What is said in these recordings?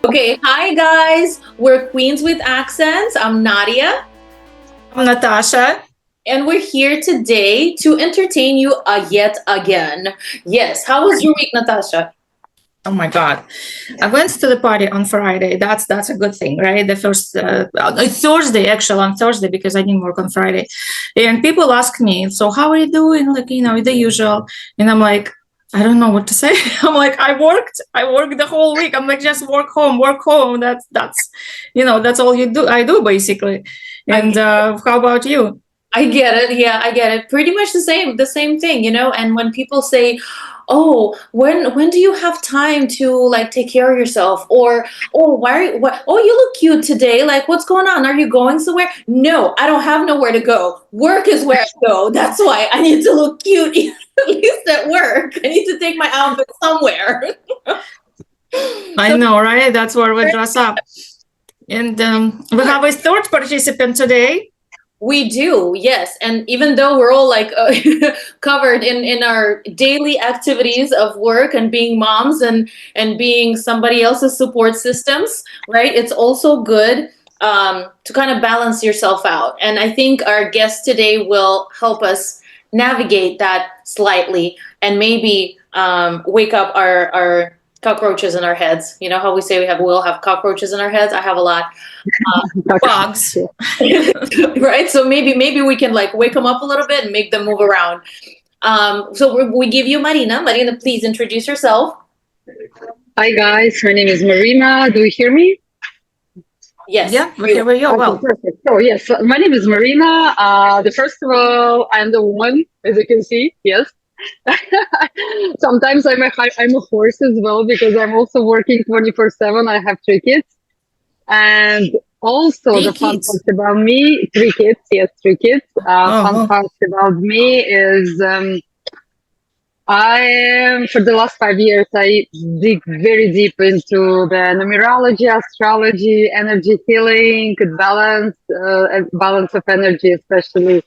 Okay, hi guys. We're Queens with Accents. I'm Nadia, I'm Natasha. and we're here today to entertain you yet again. Yes, how was your week, Natasha? Oh my God, I went to the party on Friday. That's a good thing, right? The first Thursday, actually, on Thursday because I didn't work on Friday, and people ask me, "So how are you doing?" Like the usual, and I'm like, I don't know what to say. I'm like, I worked the whole week. I'm like, just work home, work home. That's all you do. I do basically. I And how about you? I get it. Yeah, I get it. Pretty much the same thing. And when people say, "Oh, when do you have time to like take care of yourself?" Or, "Oh, oh, you look cute today. Like, what's going on? Are you going somewhere?" No, I don't have nowhere to go. Work is where I go. That's why I need to look cute at least at work. I need to take my outfit somewhere. I So know, right? That's where we dress up. And we have a third participant today. we do, yes. And even though we're all like covered in our daily activities of work and being moms and being somebody else's support systems, right? It's also good to kind of balance yourself out. And I think our guest today will help us navigate that slightly and maybe wake up our cockroaches in our heads. You know how we say we'll have cockroaches in our heads? I have a lot. Bugs. Right? So maybe we can like wake them up a little bit and make them move around. So we give you Marina. Marina, please introduce yourself. Hi guys, my name is Marina. Do you hear me? Yes. Yeah, here we go. Okay, Well, perfect. So yes, my name is Marina. The first of all, I'm the woman, as you can see. Yes. Sometimes I'm a horse as well because I'm also working 24/7. I have three kids, and also three the fun kids. fact about me, three kids. Yes, three kids. Fun Oh, fact about me is I am, for the last 5 years, I dig very deep into the numerology, astrology, energy healing, balance of energy, especially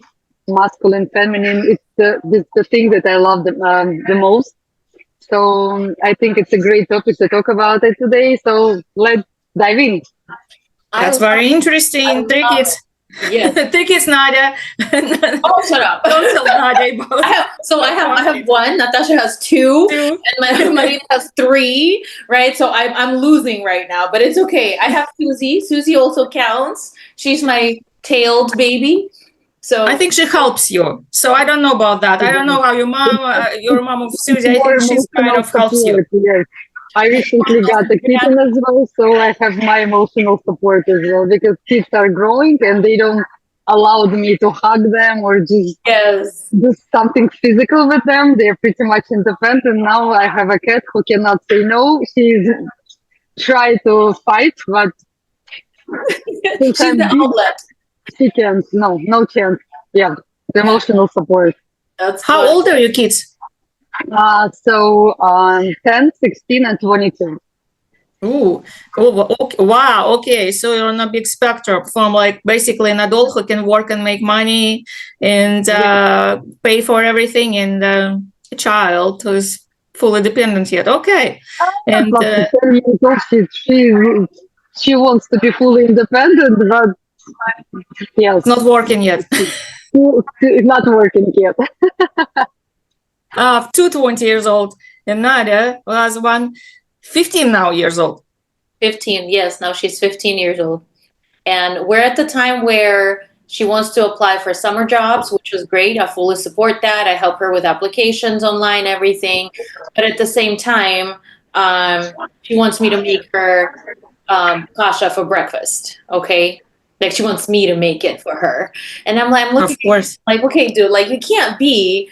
masculine, feminine. It's the thing that I love the most. So I think it's a great topic to talk about it today. So let's dive in. I that's love, very I interesting. Three love kids. it. Yes. Three kids, Nadia. Oh, shut up. Don't tell Nadia about I have one. Natasha has two, two. and my Marina has three. Right. So I'm losing right now, but it's okay. I have Susie. Susie also counts. She's my tailed baby. I So think she helps you. So I don't know about that. I don't know how your mom of It's Susie, I more think she's kind emotional of helps you. support. Yes. I recently got a kitten as well, so I have my emotional support as well because kids are growing and they don't allow me to hug them or just yes. do something physical with them. They're pretty much independent. Now I have a cat who cannot say no. She's tried to fight, but since She's I'm the big, outlet. she can't. No, no chance. Yeah, the emotional support. That's How good. old are your kids? So 10, 16, and 22. Ooh, oh, okay. Wow. Okay, so you're on a big spectrum from like basically an adult who can work and make money and Yeah. pay for everything, and a child who's fully dependent yet. Okay, and But at 10 years old, she wants to be fully independent, but yes, not working yet. it's not working yet. Two 20 years old, and Nadia was 15 now years old. 15. Yes, now she's 15 years old. And we're at the time where she wants to apply for summer jobs, which is great. I fully support that. I help her with applications online, everything. But at the same time, she wants me to make her kasha for breakfast. Okay. Like she wants me to make it for her. And I'm looking Of course. like, okay, dude, like you can't be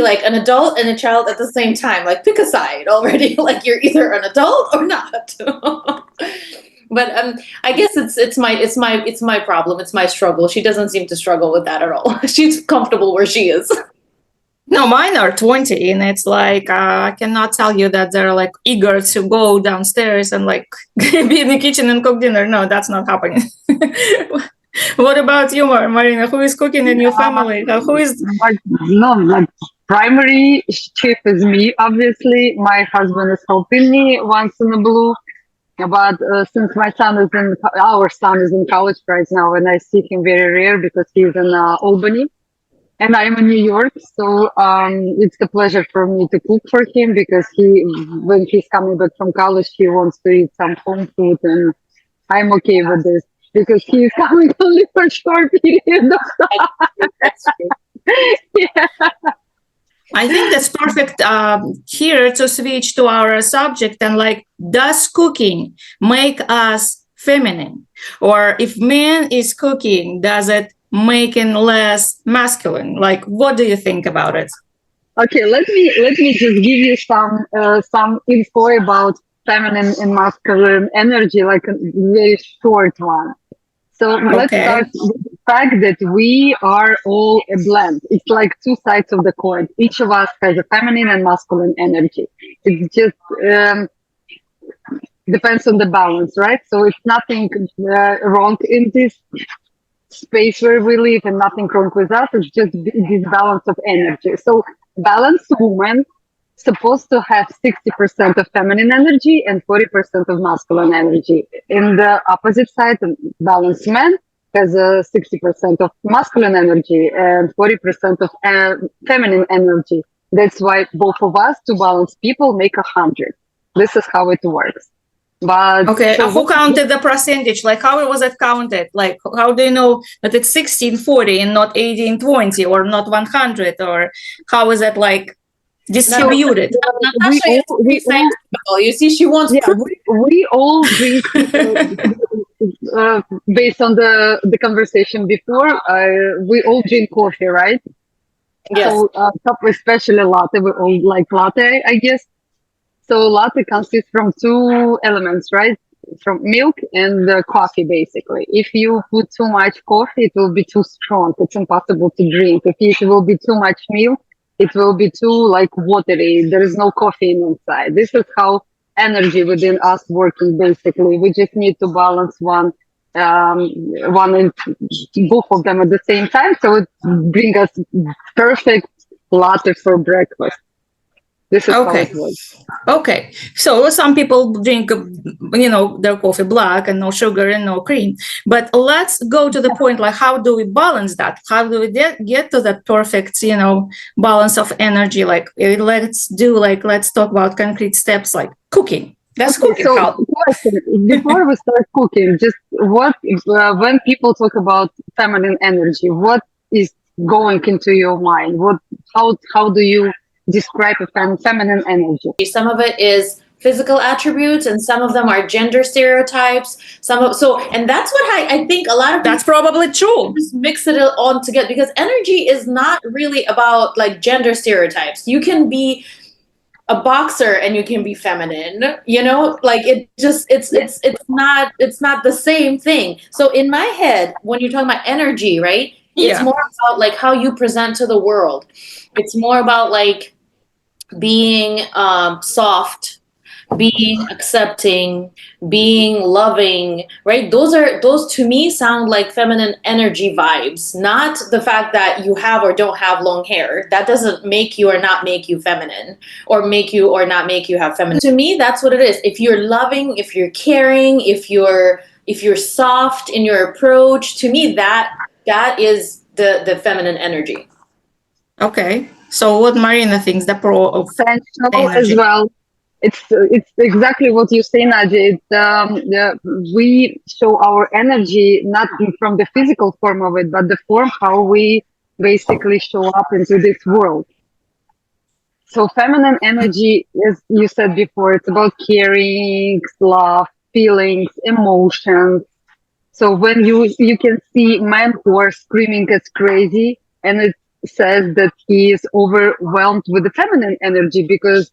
like an adult and a child at the same time. Like pick a side already. Like you're either an adult or not. But I guess it's my problem. It's my struggle. She doesn't seem to struggle with that at all. She's comfortable where she is. No, mine are 20, and it's like I cannot tell you that they're like eager to go downstairs and like be in the kitchen and cook dinner. No, that's not happening. What about you, Marina? Who is cooking in your family? Who is Like, no, like primary chef is me, obviously. My husband is helping me once in a blue. But since our son is in college right now, and I see him very rare because he's in Albany, and I'm in New York, so it's a pleasure for me to cook for him because when he's coming back from college, he wants to eat some home food, and I'm okay with this because he's coming only for a short period of That's true. yeah. I think that's perfect here to switch to our subject and like, does cooking make us feminine? Or if man is cooking, does it make him less masculine? Like, what do you think about it? Okay, let me just give you some info about feminine and masculine energy, like a very short one. So let's Okay. start with the fact that we are all a blend. It's like two sides of the coin. Each of us has a feminine and masculine energy. It just depends on the balance, right? So it's nothing wrong in this space where we live and nothing wrong with us. It's just this balance of energy. So balanced woman supposed to have 60% of feminine energy and 40% of masculine energy. In the opposite side, a balanced man has 60% of masculine energy and 40% of feminine energy. That's why both of us, two balanced people, make 100. This is how it works. But Okay, so who counted the percentage? Like, how was it counted? Like, how do you know that it's 1640 and not 1820 or not 100? Or how is it like distributed? Natasha is scientific. You see, she wants yeah, proof. we all drink based on the conversation before. We all drink coffee, right? Yes. So especially latte, we all like latte, I guess. So latte consists from two elements, right? From milk and coffee, basically. If you put too much coffee, it will be too strong. It's impossible to drink. If it will be too much milk, it will be too like watery. There is no caffeine inside. This is how energy within us working. Basically, we just need to balance one and both of them at the same time. So it bring us perfect latte for breakfast. This is how Okay. it works. Okay. So some people drink, their coffee black and no sugar and no cream. But let's go to the point, like, how do we balance that? How do we get to that perfect, balance of energy? Like, let's talk about concrete steps like cooking. Does cooking So help? question, before we start cooking, just what when people talk about feminine energy, what is going into your mind? How do you describe a feminine energy? Some of it is physical attributes, and some of them are gender stereotypes. And that's what I think a lot of That's probably true. just mix it all together, because energy is not really about like gender stereotypes. You can be a boxer and you can be feminine, like it's not the same thing. So in my head, when you're talking about energy, right, it's Yeah. more about like how you present to the world. It's more about like being soft, being accepting, being loving, right? Those to me sound like feminine energy vibes, not the fact that you have or don't have long hair. That doesn't make you or not make you feminine, or make you or not make you have feminine. To me, that's what it is. If you're loving, if you're caring, if you're soft in your approach, to me that is the feminine energy. Okay. So what Marina thinks, the pro of Sensual as energy. well. It's exactly what you say, Nadia. We show our energy not from the physical form of it, but the form how we basically show up into this world. So feminine energy, as you said before, it's about caring, love, feelings, emotions. So when you can see men who are screaming as crazy, and it says that he is overwhelmed with the feminine energy, because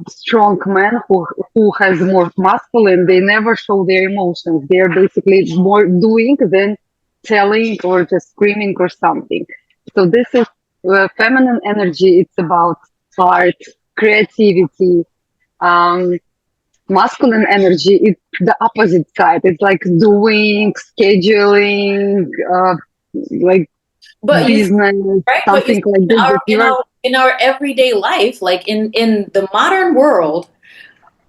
strong men who has more masculine, they never show their emotions. They're basically more doing than telling or just screaming or something. So this is feminine energy. It's about art, creativity. Masculine energy, it's the opposite side. It's like doing, scheduling, like But business, right, something like this. in our everyday life, like in the modern world,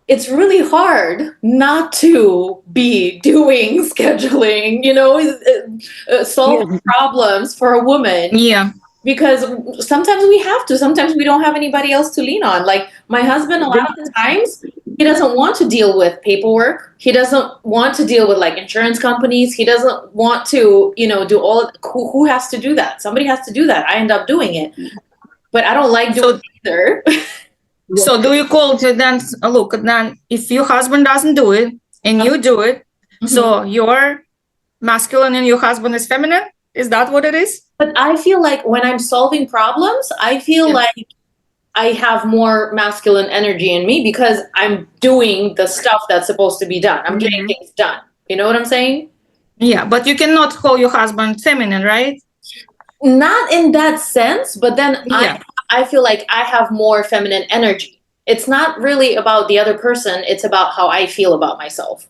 it's really hard not to be doing scheduling, solving Yes. problems for a woman, Yeah. because sometimes we have to, sometimes we don't have anybody else to lean on. Like my husband, a lot of the times, he doesn't want to deal with paperwork. He doesn't want to deal with like insurance companies. He doesn't want to, do all of, who has to do that? Somebody has to do that. I end up doing it, but I don't like doing it either. So do you call to then look then if your husband doesn't do it and you do it, so you're masculine and your husband is feminine? Is that what it is? But I feel like when I'm solving problems, I feel like I have more masculine energy in me because I'm doing the stuff that's supposed to be done. I'm getting things done. You know what I'm saying? Yeah, but you cannot call your husband feminine, right? Not in that sense, but then Yeah. I feel like I have more feminine energy. It's not really about the other person. It's about how I feel about myself.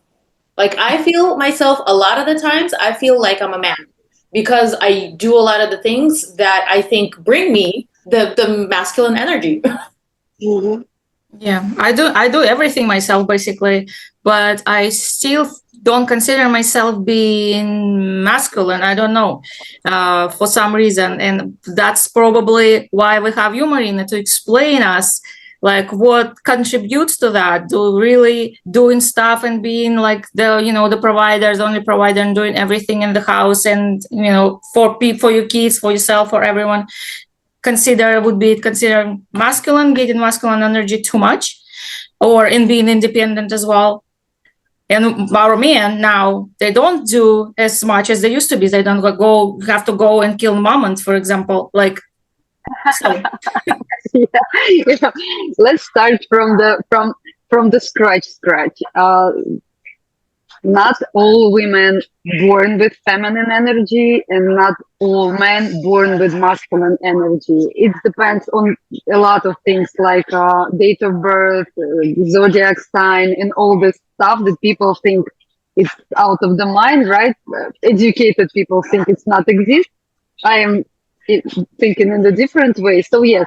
Like I feel myself a lot of the times, I feel like I'm a man because I do a lot of the things that I think bring me the masculine energy. Yeah, I do everything myself basically, but I still don't consider myself being masculine. I don't know, for some reason, and that's probably why we have you, Marina, to explain us like what contributes to that. Do really doing stuff and being like the providers, only provider, and doing everything in the house, and for your kids, for yourself, for everyone. Would be considered masculine, getting masculine energy too much, or in being independent as well. And our men now, they don't do as much as they used to be. They don't have to go and kill mammals, for example. Like, so. Yeah. Let's start from the scratch. Not all women born with feminine energy and not all men born with masculine energy. It depends on a lot of things like date of birth, zodiac sign, and all this stuff that people think it's out of the mind, right? Educated people think it's not exist. I am thinking in a different way. So yes,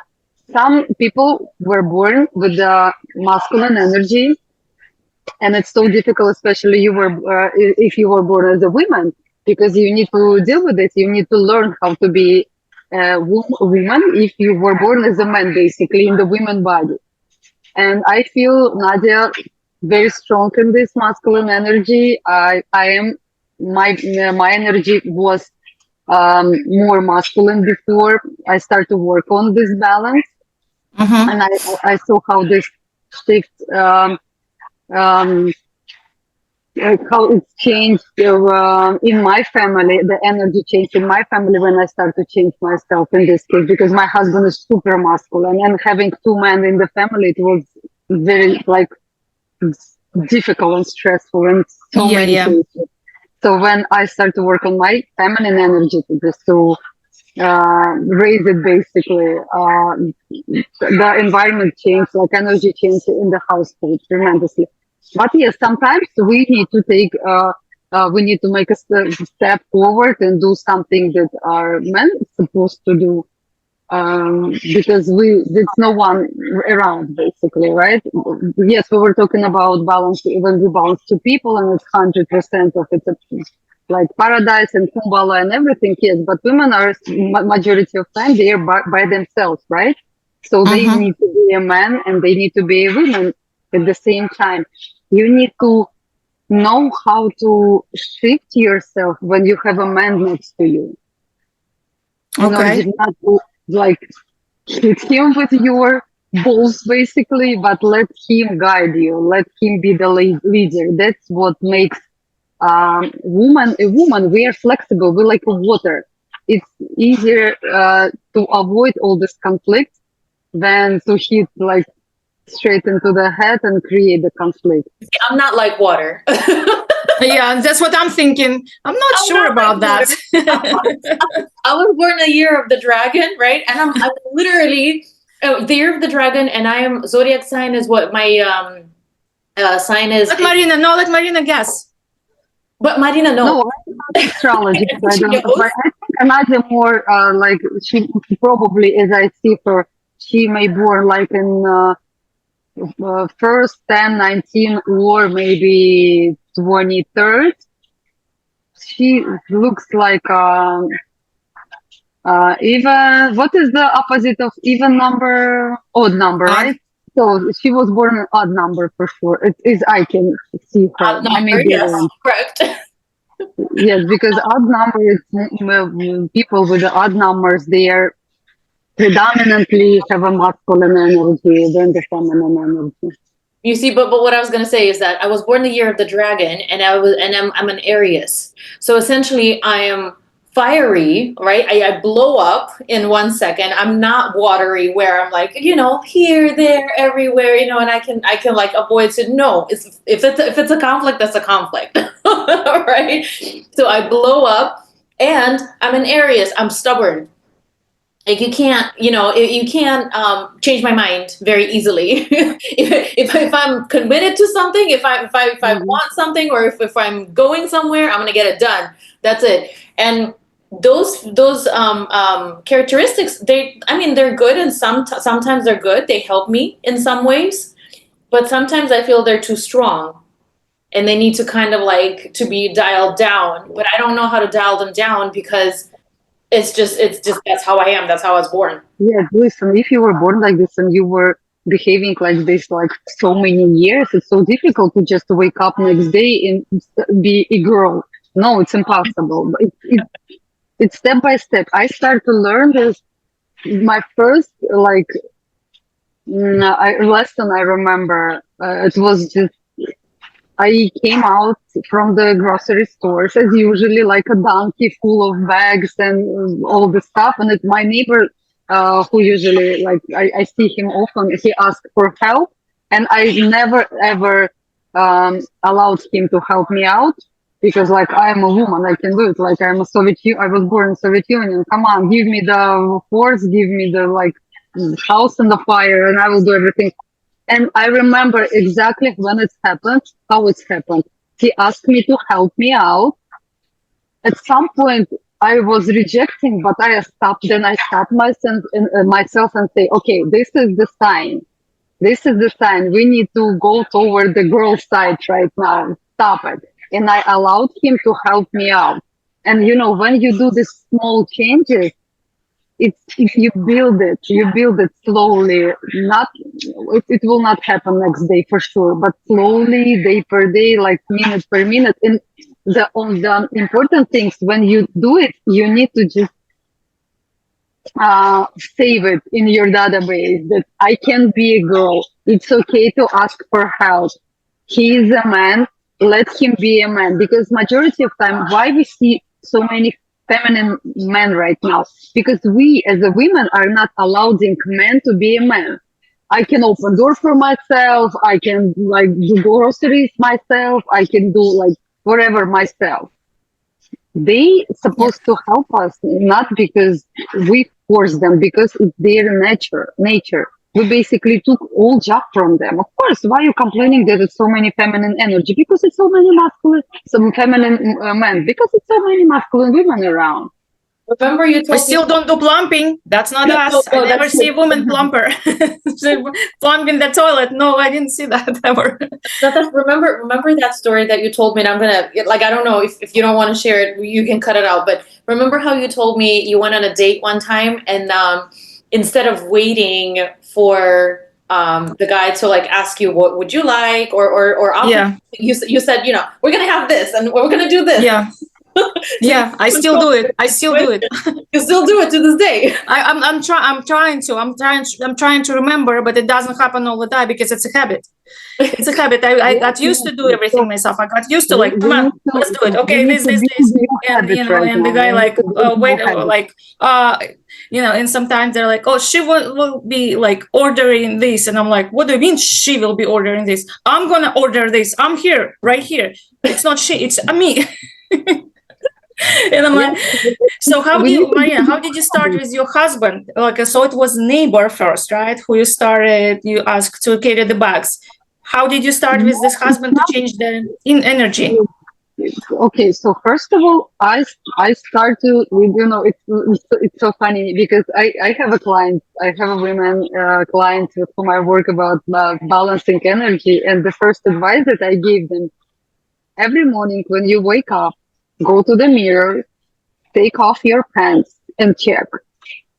some people were born with the masculine energy, and it's so difficult, especially if you were born as a woman, because you need to deal with it. You need to learn how to be a woman if you were born as a man, basically in the woman body. And I feel, Nadia, very strong in this masculine energy. I am my energy was more masculine before I started to work on this balance, and I saw how this shift. How it's changed in my family, the energy changed in my family when I started to change myself in this case, because my husband is super masculine, and having two men in the family, it was very difficult and stressful and so many things. So when I started to work on my feminine energy, just to raise it, basically, the environment changed, like energy changed in the household tremendously. But yes, sometimes we need to make a step forward and do something that our men supposed to do, because there's no one around, basically, right? Yes, we were talking about balance, when we balance two people, and it's 100% of it's like paradise and kumbala and everything. Yes, but women are majority of time they are by themselves, right? So they need to be a man and they need to be a woman at the same time. You need to know how to shift yourself when you have a man next to you. Okay. Not to, like, hit him with your balls, basically, but let him guide you. Let him be the leader. That's what makes woman a woman. We are flexible. We're like water. It's easier to avoid all this conflict than to hit like straight into the head and create the conflict. I'm not like water. Yeah, that's what I'm thinking. I'm not sure about that. I was born the year of the dragon, right? And I'm literally the year of the dragon, and I am zodiac sign is what my sign is. Let Marina guess. But Marina, No, I'm not astrology. I think Nadia more like she probably, as I see her, she may born like in first 10, 19, or maybe 23rd. She looks like even. What is the opposite of even number? Odd number, Odd. right? So she was born an odd number for sure. It is. I can see her. Odd I may number, be yes, wrong. correct. Yes, because odd numbers, people with the odd numbers, they are predominantly have a masculine energy than the feminine energy. You see, but what I was gonna say is that I was born the year of the dragon, and I'm an Aries. So essentially, I am fiery, right? I blow up in 1 second. I'm not watery, where I'm like, here, there, everywhere, and I can like avoid it. No, if it's a conflict, that's a conflict, right? So I blow up, and I'm an Aries. I'm stubborn. Like you can't change my mind very easily. if I'm committed to something, if I Mhm. want something, or if I'm going somewhere, I'm gonna get it done. That's it. And those characteristics, they're good, and sometimes they're good. They help me in some ways, but sometimes I feel they're too strong, and they need to kind of like to be dialed down. But I don't know how to dial them down, because it's just that's how I am. That's how I was born. Yes, listen, if you were born like this and you were behaving like this like so many years, it's so difficult to just wake up next day and be a girl. No, it's impossible. But it's step by step. I start to learn this. My first like lesson I remember, it was just I came out from the grocery stores as usually, like a donkey full of bags and all the stuff. And it's my neighbor, who usually like I see him often. He asked for help, and I never ever allowed him to help me out because like I am a woman, I can do it. Like I'm a I was born in Soviet Union. Come on, give me the force, give me the like house in the fire, and I will do everything. And I remember exactly when it happened, how it happened. He asked me to help me out. At some point, I was rejecting, but I stopped. Then I stopped myself and say, okay, this is the sign. This is the sign. We need to go toward the girl side right now. Stop it. And I allowed him to help me out. And when you do these small changes, it's if you build it slowly. Not it will not happen next day for sure, but slowly, day per day, like minute per minute. And the important things, when you do it, you need to just save it in your database that I can be a girl. It's okay to ask for help. He is a man. Let him be a man. Because majority of time, why we see so many feminine men right now? Because we as a women are not allowing men to be a man. I can open door for myself. I can like do groceries myself. I can do like whatever myself. They supposed to help us, not because we force them, because it's their nature. We basically took all job from them. Of course, why are you complaining that it's so many feminine energy? Because it's so many masculine, some feminine men. Because it's so many masculine women around. Remember, you We told still me. don't do plumbing. That's not No, us. I no, never that's see a woman plumber. Plumbing the toilet. No, I didn't see that ever. remember that story that you told me, and I'm gonna like, I don't know if you don't want to share it, you can cut it out. But remember how you told me you went on a date one time, and instead of waiting for the guy to like ask you what would you like, or offer, Yeah, you said, we're gonna have this and we're gonna do this. yeah, yeah. I still do it. I still do it. You still do it to this day. I'm trying to remember, but it doesn't happen all the time because it's a habit. It's a habit. I got used to do everything myself. I got used to like, come on, let's do it. Okay, this, build and habits right and the now. guy We need like, to build wait, new habits. like, and sometimes they're like, oh, she will be like ordering this, and I'm like, what do you mean she will be ordering this? I'm gonna order this. I'm here, right here. It's not she, it's me. And I'm like, so how We did need to Maria? build How new did you start habits. with your husband? Like, so it was neighbor first, right? Who you started? You asked to carry the bags. How did you start with this husband to change the in energy? Okay, so first of all, I start to, it's so funny because I have a client, I have a women client with whom I work about balancing energy, and the first advice that I gave them, every morning when you wake up, go to the mirror, take off your pants and check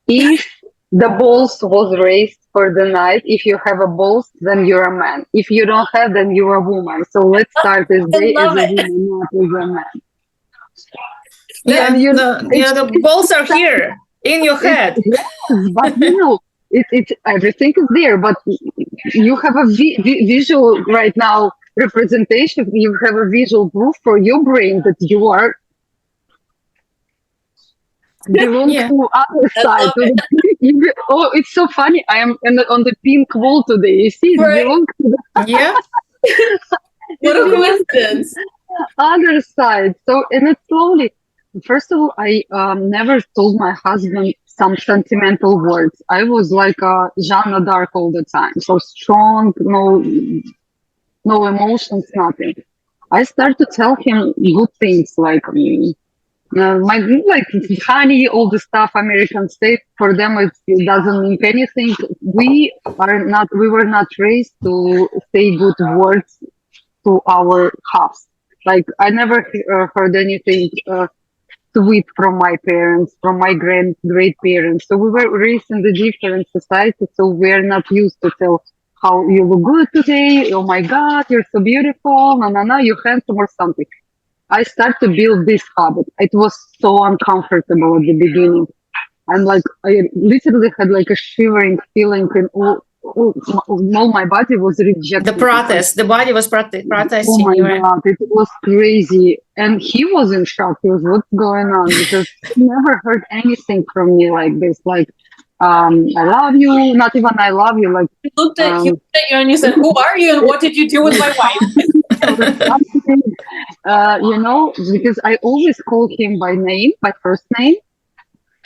if the balls was raised for the night. If you have a balls, then you're a man. If you don't have, then you're a woman. So let's start this I day as love a it. woman, not as a man. Yeah, And the balls are here in your head. yes, but it's everything is there. But you have a visual right now representation. You have a visual proof for your brain that you are belong Yeah. to other I side. love it. Oh, it's so funny. I am on the pink wall today. You see, it Right. belongs to the Yeah. What a coincidence. other side. So, and it's slowly. First of all, I never told my husband some sentimental words. I was like Jeanne d'Arc all the time. So strong, no emotions, nothing. I start to tell him good things like my like honey, all the stuff American state for them it doesn't mean anything. We were not raised to say good words to our house. Like I never heard anything sweet from my parents, from my great parents. So we were raised in the different society, so we're not used to tell how you look good today. Oh my God, you're so beautiful. No, no, no, you're handsome or something. I started to build this habit. It was so uncomfortable at the beginning. I'm like, I literally had like a shivering feeling, and all my body was rejecting. The protest. The body was Oh protesting my you. Right? God, it was crazy. And he was in shock. He was, what's going on? Because he never heard anything from me like this. Like, I love you. Not even I love you. Like, He looked at you and you said, "Who are you and what did you do with my wife?" because I always call him by name, by first name,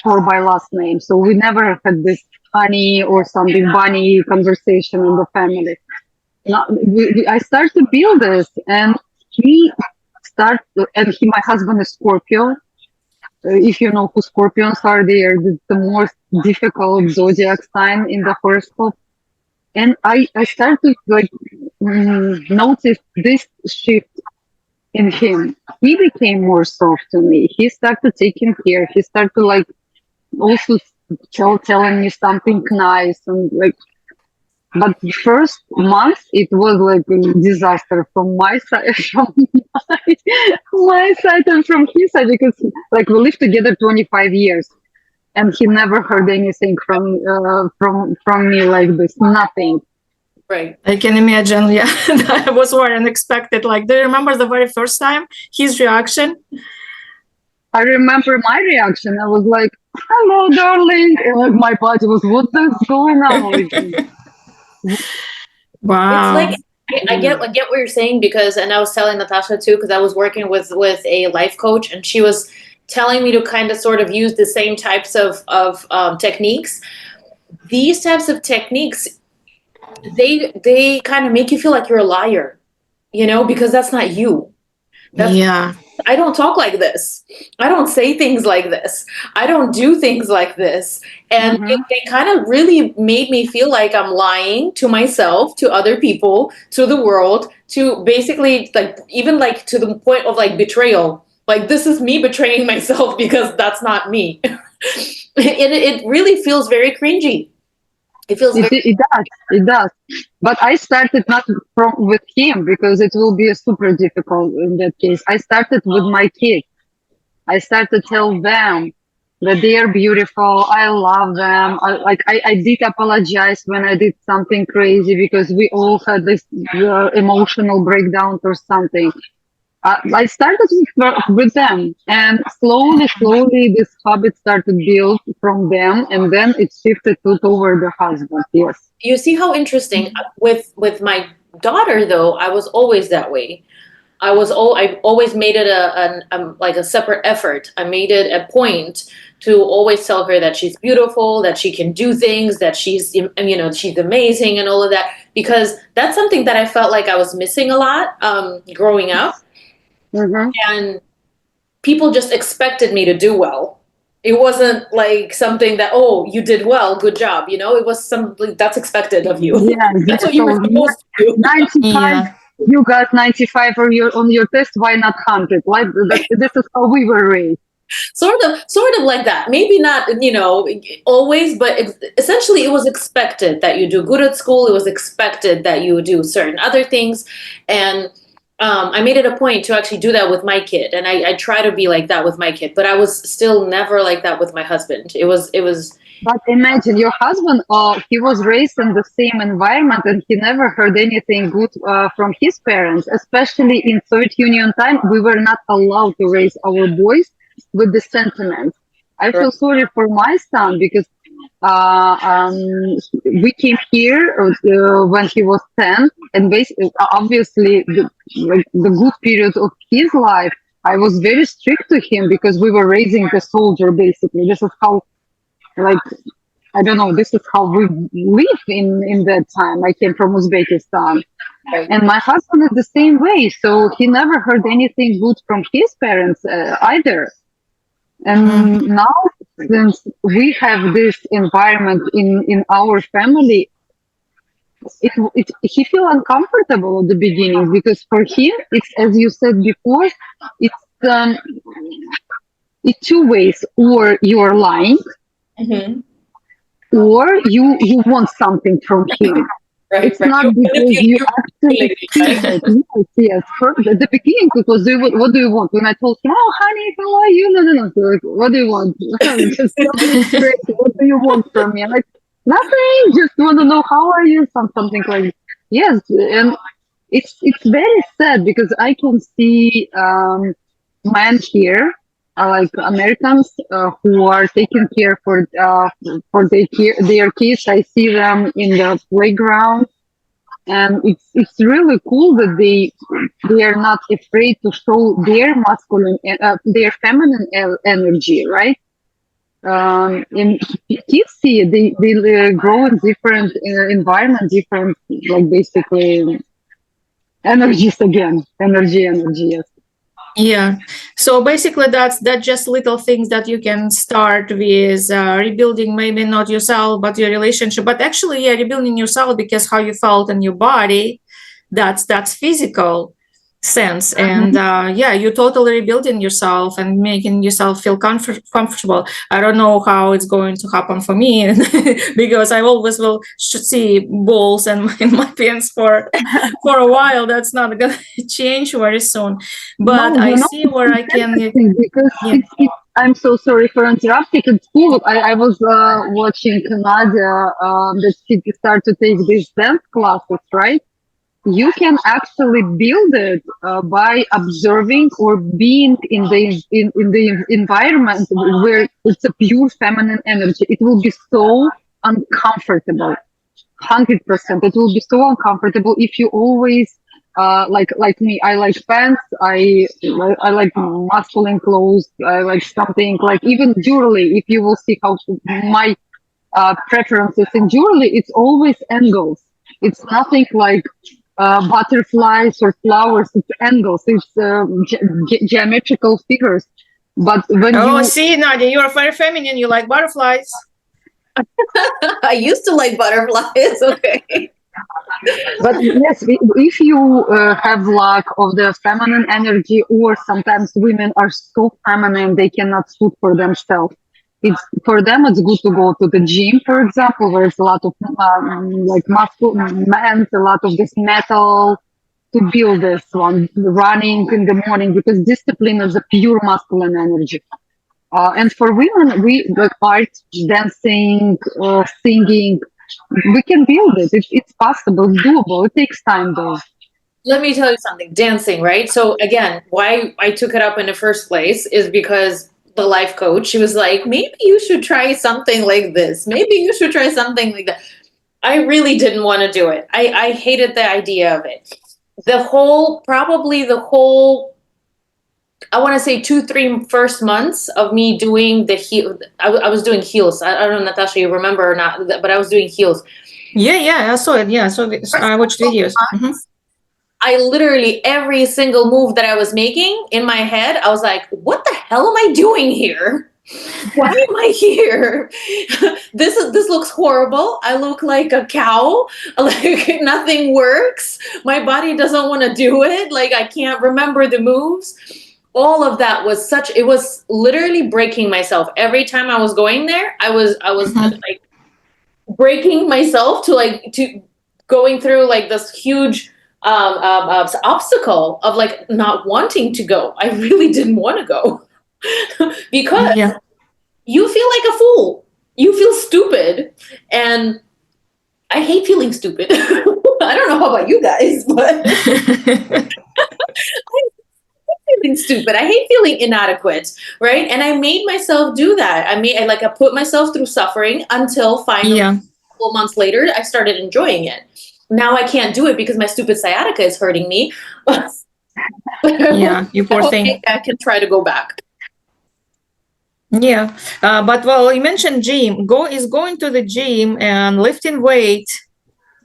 or by last name. So we never had this honey or something bunny conversation in the family. I start to build this, and my husband is Scorpio. If you know who Scorpions are, they are the most difficult zodiac sign in the horoscope. And I started to like notice this shift in him. He became more soft to me. He started taking care. He started to like also telling me something nice and like. But the first month it was like a disaster from my side, my side and from his side, because like we lived together 25 years, and he never heard anything from me like this. Nothing. Right. I can imagine. Yeah, that was very unexpected. Like, do you remember the very first time his reaction? I remember my reaction. I was like, "Hello, darling," and like my body was, "What is going on with me?" Wow. It's like I get what you're saying, because, and I was telling Natasha too, because I was working with a life coach, and she was telling me to kind of sort of use the same types of techniques. These types of techniques, they kind of make you feel like you're a liar, because that's not you. Yeah. I don't talk like this. I don't say things like this. I don't do things like this. And they kind of really made me feel like I'm lying to myself, to other people, to the world, to basically like even like to the point of like betrayal. Like this is me betraying myself because that's not me. And it really feels very cringy. It feels very It does. But I started not with him because it will be super difficult in that case. I started with my kids. I started to tell them that they are beautiful. I love them. I did apologize when I did something crazy because we all had this emotional breakdown or something. I started with them, and slowly, this habit started to build from them, and then it shifted over the husband. Yes. You see how interesting with my daughter though, I was always that way. I always made it like a separate effort. I made it a point to always tell her that she's beautiful, that she can do things, that she's she's amazing and all of that, because that's something that I felt like I was missing a lot growing up. Mhm. and people just expected me to do well. It wasn't like something that, oh, you did well, good job. It was something that's expected of you. Yes, That's yes. what you were So supposed to do. 95, Yeah. you got 95 on your test. Why not 100? Like this is how we were raised. Sort of like that. Maybe not, always, but essentially it was expected that you do good at school. It was expected that you do certain other things. And I made it a point to actually do that with my kid. And I try to be like that with my kid, but I was still never like that with my husband. It was, But imagine your husband, he was raised in the same environment and he never heard anything good from his parents, especially in Soviet Union time. We were not allowed to raise our boys with the sentiment. I feel sorry for my son because we came here when he was 10, and basically, obviously, the good period of his life, I was very strict to him because we were raising the soldier, basically. This is how, like, I don't know, this is how we live in that time. I came from Uzbekistan. right. And my husband is the same way. So he never heard anything good from his parents either. And now, since we have this environment in our family, he feel uncomfortable at the beginning because for him, it's, as you said before, it's it's two ways: or you are lying, Mhm. or you want something from him. Right, It's right. not You because manipulate you your actually feelings, right? feel it. Yes, yes. At the beginning, it was, what do you want? When I told him, oh, honey, how are you? No. So, like, what do you want? Just tell me straight. What do you want from me? I'm like, nothing. Just want to know how are you? Something like, yes. And it's very sad because I can see men here, like Americans, who are taking care for their kids. I see them in the playground, and it's really cool that they are not afraid to show their their feminine energy, right? And kids see it, they grow in different environment, different, like, basically energies again, energy, yes. Yeah. So basically, that's just little things that you can start with rebuilding. Maybe not yourself, but your relationship. But actually, yeah, rebuilding yourself because how you felt in your body, that's physical sense. And yeah, you totally rebuilding yourself and making yourself feel comfortable. I don't know how it's going to happen for me because I always will should see balls in my pants for a while. That's not gonna change very soon. But No, I see where I can. because Yeah. I'm so sorry for interrupting. It's cool. I was watching Nadia that she started to take these dance classes, right? You can actually build it by observing or being in the environment where it's a pure feminine energy. It will be so uncomfortable. 100%. It will be so uncomfortable if you always like me. I like pants. I like masculine clothes. I like something like even jewelry. If you will see how my preferences in jewelry, it's always angles. It's nothing like butterflies or flowers. It's angles. It's geometrical figures. But when Oh, you see, Nadia, you're very feminine. You like butterflies. I used to like butterflies. Okay. But yes, if you have lack of the feminine energy, or sometimes women are so feminine they cannot suit for themselves. It's for them. It's good to go to the gym, for example, where it's a lot of like masculine men, a lot of this metal to build this one, running in the morning, because discipline is a pure masculine energy. And for women, we like art, dancing, singing. We can build it. It's possible. It's doable. It takes time, though. Let me tell you something. Dancing, right? So again, why I took it up in the first place is because the life coach, she was like, maybe you should try something like this. Maybe you should try something like that. I really didn't want to do it. I hated the idea of it. Probably the whole, I want to say 2-3 first months of me doing the heel. I was doing heels. I don't know, Natasha, you remember or not, but I was doing heels. Yeah, I saw it. Yeah, so I watched videos. I literally, every single move that I was making in my head, I was like, what the hell am I doing here? Why am I here? This looks horrible. I look like a cow. Like nothing works. My body doesn't want to do it. Like I can't remember the moves. All of that was it was literally breaking myself. Every time I was going there, I was Mhm. like breaking myself to going through like this huge obstacle of like not wanting to go. I really didn't want to go because Yeah. you feel like a fool. You feel stupid. And I hate feeling stupid. I don't know how about you guys, but feeling stupid. I hate feeling inadequate, right? And I made myself do that. I put myself through suffering until finally, Yeah. a couple months later, I started enjoying it. Now I can't do it because my stupid sciatica is hurting me. But Yeah. You I poor hope thing. I can try to go back. Yeah, but well, you mentioned gym. Going to the gym and lifting weight.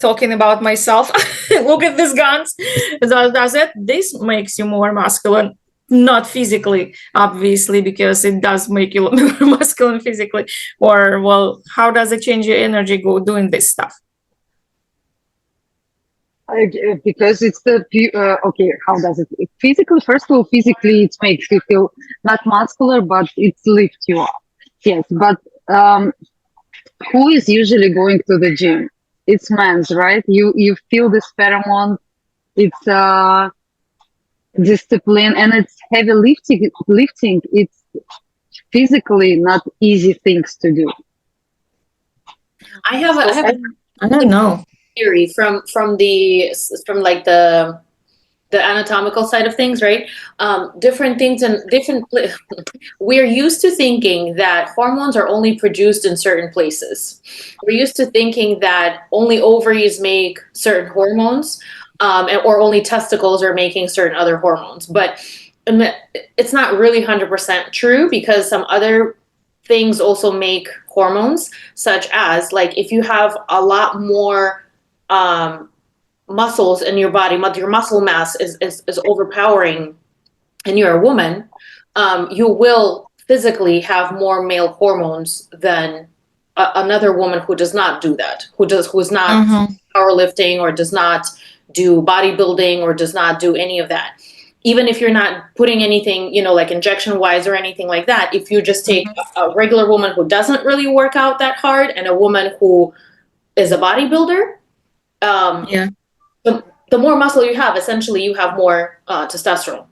Talking about myself, look at these guns. Does it? This makes you more masculine, not physically, obviously, because it does make you more masculine physically. Or well, how does it change your energy go doing this stuff? Because it's okay. How does it physically? First of all, physically, it makes you feel not muscular, but it lifts you up. Yes, but um, who is usually going to the gym? It's men's, right? You feel this pheromone. It's discipline, and it's heavy lifting. Lifting. It's physically not easy things to do. I have So I don't know. theory from like the anatomical side of things, right? Different things and we're used to thinking that hormones are only produced in certain places. We're used to thinking that only ovaries make certain hormones, or only testicles are making certain other hormones. But it's not really 100% true because some other things also make hormones, such as like if you have a lot more um, muscles in your body, your muscle mass is overpowering, and you're a woman, you will physically have more male hormones than another woman who does not do that, who's not Mm-hmm. powerlifting or does not do bodybuilding or does not do any of that. Even if you're not putting anything, like injection wise or anything like that, if you just take a regular woman who doesn't really work out that hard and a woman who is a bodybuilder, um, Yeah. the more muscle you have, essentially you have more testosterone.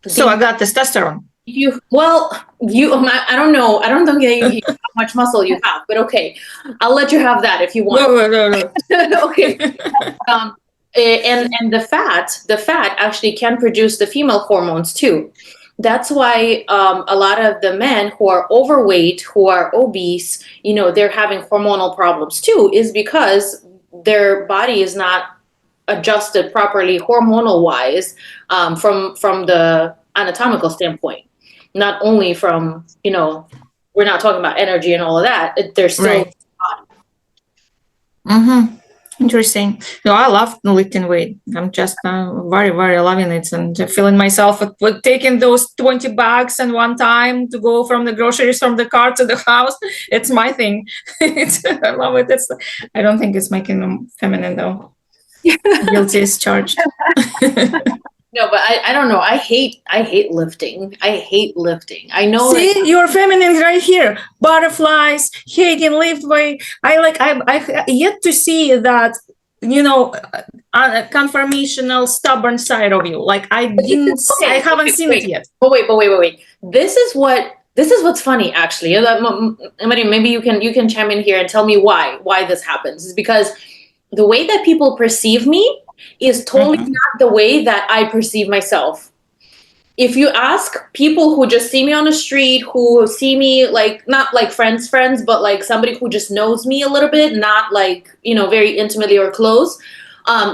So I got testosterone. I don't know. I don't think how much muscle you have, but okay, I'll let you have that if you want. No. Okay. And the fat actually can produce the female hormones too. That's why a lot of the men who are overweight, who are obese, they're having hormonal problems too, is because their body is not adjusted properly hormonal wise, from the anatomical standpoint, not only from we're not talking about energy and all of that. There's still Right. Mm-hmm. Interesting. No, I love lifting weight. I'm just very, very loving it and feeling myself with taking those 20 bags and one time to go from the groceries from the car to the house. It's my thing. I love it. I don't think it's making them feminine though. Guilty is charged. No, but I don't know. I hate lifting. I hate lifting. I know that. See, your feminine right here. Butterflies, hating lift weight. I yet to see that, conformational, stubborn side of you. Like I haven't seen it yet. But wait. This is what's funny actually. Maybe you can chime in here and tell me why this happens. Is because the way that people perceive me is totally not the way that I perceive myself. If you ask people who just see me on the street, who see me like not like friends, but like somebody who just knows me a little bit, not like very intimately or close,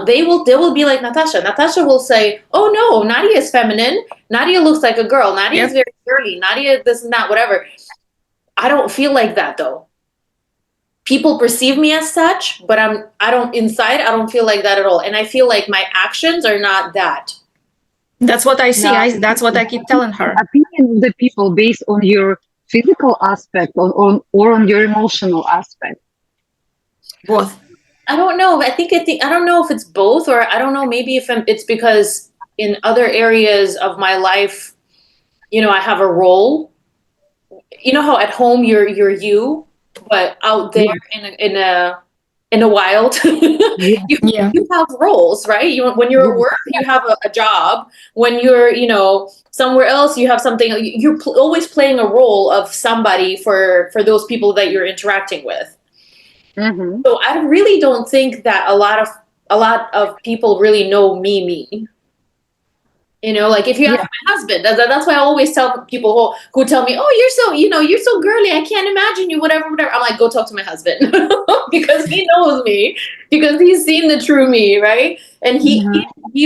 they will be like Natasha. Natasha will say, "Oh no, Nadia is feminine. Nadia looks like a girl. Nadia is very girly. Nadia this and that, whatever." I don't feel like that though. people perceive me as such, but I don't feel like that at all. And I feel like my actions are not that. That's what I see. Yeah. That's what I keep telling her. Opinion of the people based on your physical aspect or on your emotional aspect. Both. I don't know. I don't know if it's both, or I don't know. Maybe if it's because in other areas of my life, you know, I have a role. You know how at home you're you, but out there in a wild, Yeah. you have roles, right? When you're at work, you have a job. When you're, you know, somewhere else, you have something. You're always playing a role of somebody for those people that you're interacting with. Mm-hmm. So I really don't think that a lot of people really know me. You know, like if you ask my husband, that's why I always tell people who tell me, "Oh, you're so girly. I can't imagine you, whatever." I'm like, "Go talk to my husband," because he knows me, because he's seen the true me, right? And he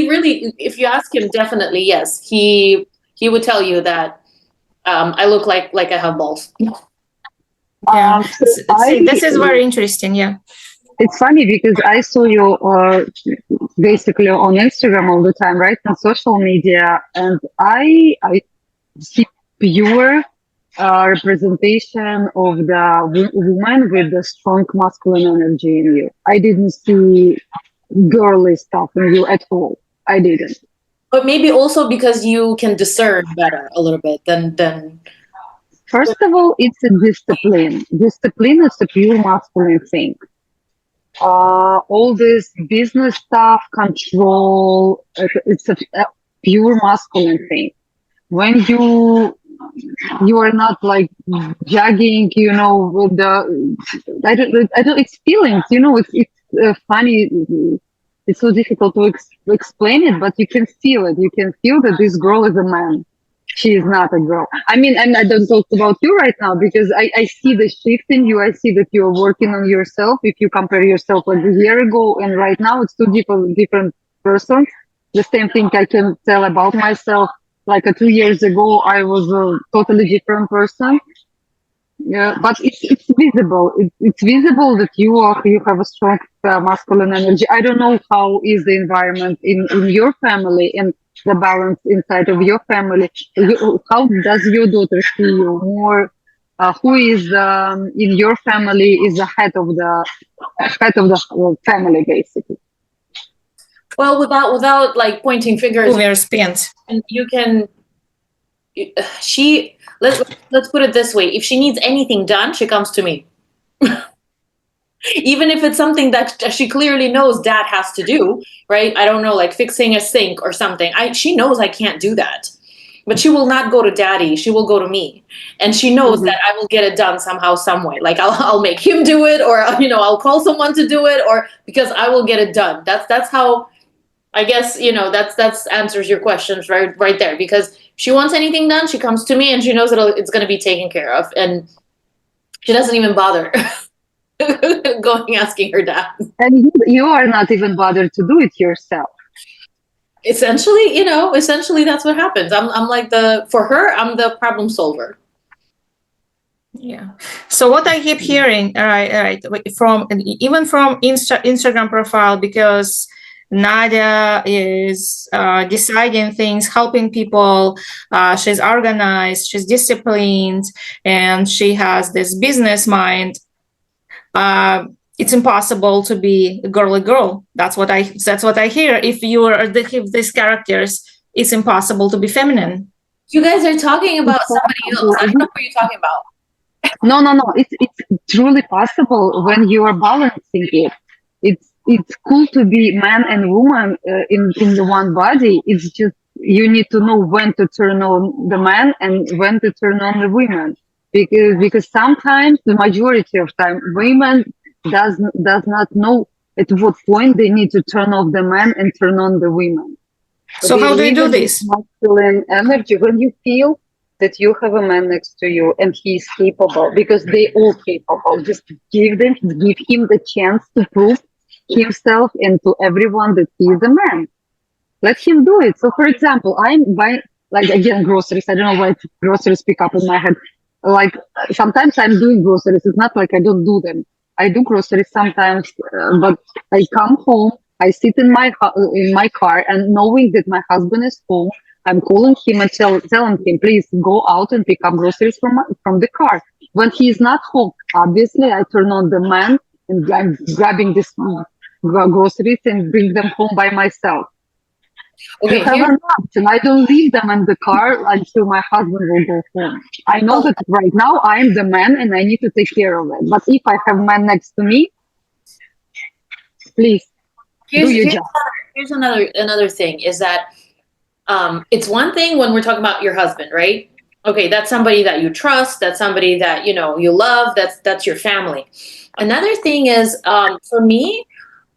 really, if you ask him, definitely yes, he would tell you that I look like I have balls. Yeah. See, this is very interesting. Yeah. It's funny because I saw you basically on Instagram all the time, right? On social media, and I see pure representation of the woman with the strong masculine energy in you. I didn't see girly stuff in you at all. I didn't. But maybe also because you can discern better a little bit than. First of all, it's a discipline. Discipline is a pure masculine thing. All this business stuff, control, it's a pure masculine thing. When you are not like jogging, you know, with the I don't. It's feelings, you know. It's funny. It's so difficult to explain it, but you can feel it. You can feel that this girl is a man. She is not a girl. I mean, and I don't talk about you right now because I see the shift in you. I see that you're working on yourself. If you compare yourself like a year ago and right now, it's two different persons. The same thing I can tell about myself. Like 2 years ago, I was a totally different person. Yeah, but it's visible. It's visible that you have a strong masculine energy. I don't know how is the environment in your family and the balance inside of your family. How does your daughter see you more? Who is in your family is the head of the family basically? Well, without like pointing fingers, Who wears pants? and you can. Let's put it this way: if she needs anything done, she comes to me. Even if it's something that she clearly knows dad has to do, right? I don't know, like fixing a sink or something. She knows I can't do that, but she will not go to daddy. She will go to me, and she knows that I will get it done somehow, some way. Like I'll make him do it, or I'll call someone to do it, or because I will get it done. That's how. I guess that's answers your questions right there, because she wants anything done, she comes to me and she knows that it's going to be taken care of, and she doesn't even bother going asking her dad. And you are not even bothered to do it yourself. Essentially that's what happens. I'm like for her, I'm the problem solver. Yeah. So what I keep hearing, all right, from Instagram profile, because Nadia is deciding things, helping people. She's organized, she's disciplined, and she has this business mind. It's impossible to be a girly girl. That's what I hear. If you are these characters, it's impossible to be feminine. You guys are talking about somebody else. I don't know who you're talking about. No. It's truly possible when you are balancing it. It's cool to be man and woman in the one body. It's just you need to know when to turn on the man and when to turn on the women, because sometimes, the majority of time, women does not know at what point they need to turn off the man and turn on the women. So how do you do this? Masculine energy, when you feel that you have a man next to you and he's capable, because they all capable. Just give him the chance to prove himself and to everyone that he is a man. Let him do it. So, for example, I'm buying, like, again, groceries. I don't know why groceries pick up in my head. Like, sometimes I'm doing groceries. It's not like I don't do them. I do groceries sometimes, but I come home, I sit in my car, and knowing that my husband is home, I'm calling him and telling him, please go out and pick up groceries from the car. When he is not home, obviously I turn on the man and I'm grabbing this groceries and bring them home by myself. Okay, I have an option. I don't leave them in the car until my husband will go home. I know that right now I am the man and I need to take care of it. But if I have man next to me, please do your job. here's another thing is that it's one thing when we're talking about your husband, right? Okay, that's somebody that you trust, that's somebody that you love, that's your family. Another thing is for me,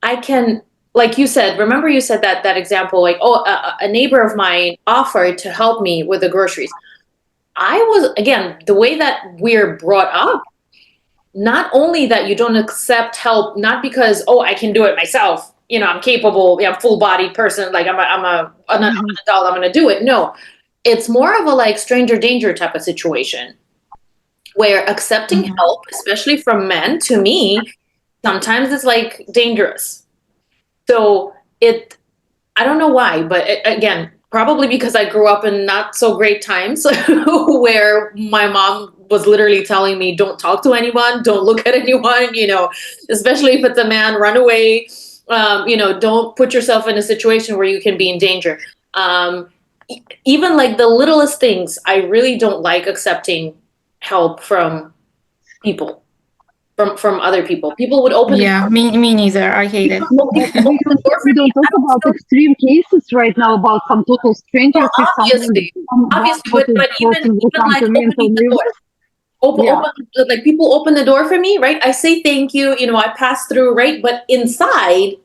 I can, like you said, remember you said that example, like, a neighbor of mine offered to help me with the groceries. I was, again, the way that we're brought up, not only that you don't accept help, not because, I can do it myself, I'm capable, I'm full-bodied person, like I'm an adult, I'm gonna do it. No, it's more of a like stranger danger type of situation where accepting help, especially from men, to me, sometimes it's like dangerous. So I don't know why, but again, probably because I grew up in not so great times where my mom was literally telling me, don't talk to anyone, don't look at anyone, especially if it's a man, run away, don't put yourself in a situation where you can be in danger. Even like the littlest things, I really don't like accepting help from people. From other people. People would open me neither. I hate it. We don't talk about extreme cases right now about some total strangers. Obviously, but even like opening the door. Open, like people open the door for me, right? I say thank you, I pass through, right? But inside,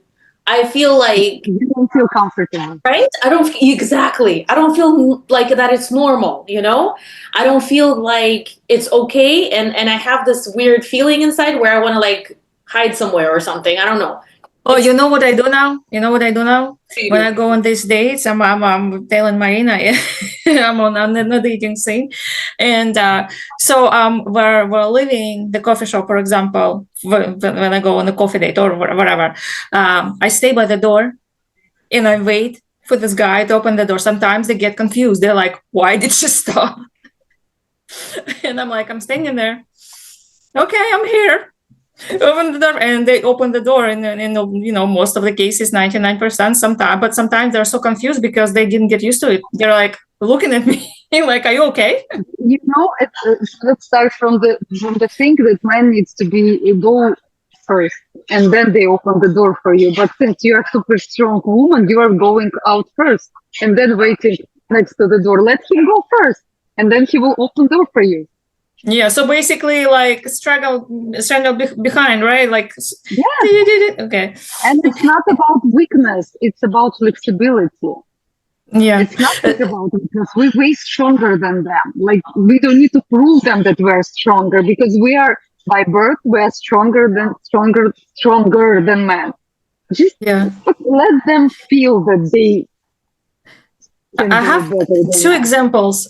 I feel like you don't feel comfortable, right? I don't feel like that it's normal, I don't feel like it's okay, and I have this weird feeling inside where I want to like hide somewhere or something. I don't know. You know what I do now? When I go on these dates, I'm telling Marina, I'm on the dating scene, and so we're leaving the coffee shop, for example. When I go on a coffee date or whatever, I stay by the door, and I wait for this guy to open the door. Sometimes they get confused. They're like, "Why did she stop?" And I'm like, "I'm standing there. Okay, I'm here." Open the door, and they open the door, and most of the cases, 99%. Sometimes they're so confused because they didn't get used to it. They're like looking at me like, "Are you okay?" Let's start from the thing that man needs to go first, and then they open the door for you. But since you are a super strong woman, you are going out first, and then waiting next to the door. Let him go first, and then he will open the door for you. Yeah, so basically like strangle behind, right? Like, okay. And it's not about weakness, it's about flexibility. Yeah, it's not about weakness. We're way stronger than them. Like, we don't need to prove them that we're stronger, because we are, by birth, we're stronger than men. Just let them feel that they I have two examples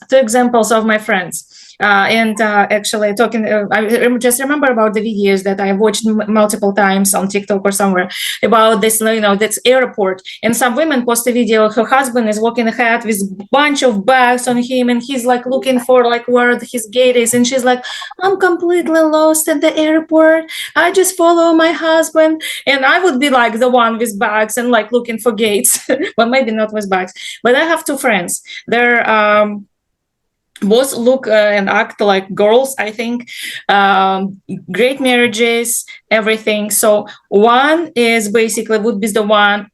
of my friends. Actually talking, I just remember about the videos that I watched multiple times on TikTok or somewhere about this, this airport, and some women post a video. Her husband is walking ahead with a bunch of bags on him, and he's like looking for like where his gate is, and she's like, "I'm completely lost at the airport. I just follow my husband." And I would be like the one with bags and like looking for gates, but maybe not with bags. But I have two friends. They're both look and act like girls, I think. Great marriages, everything. So one is basically would be the one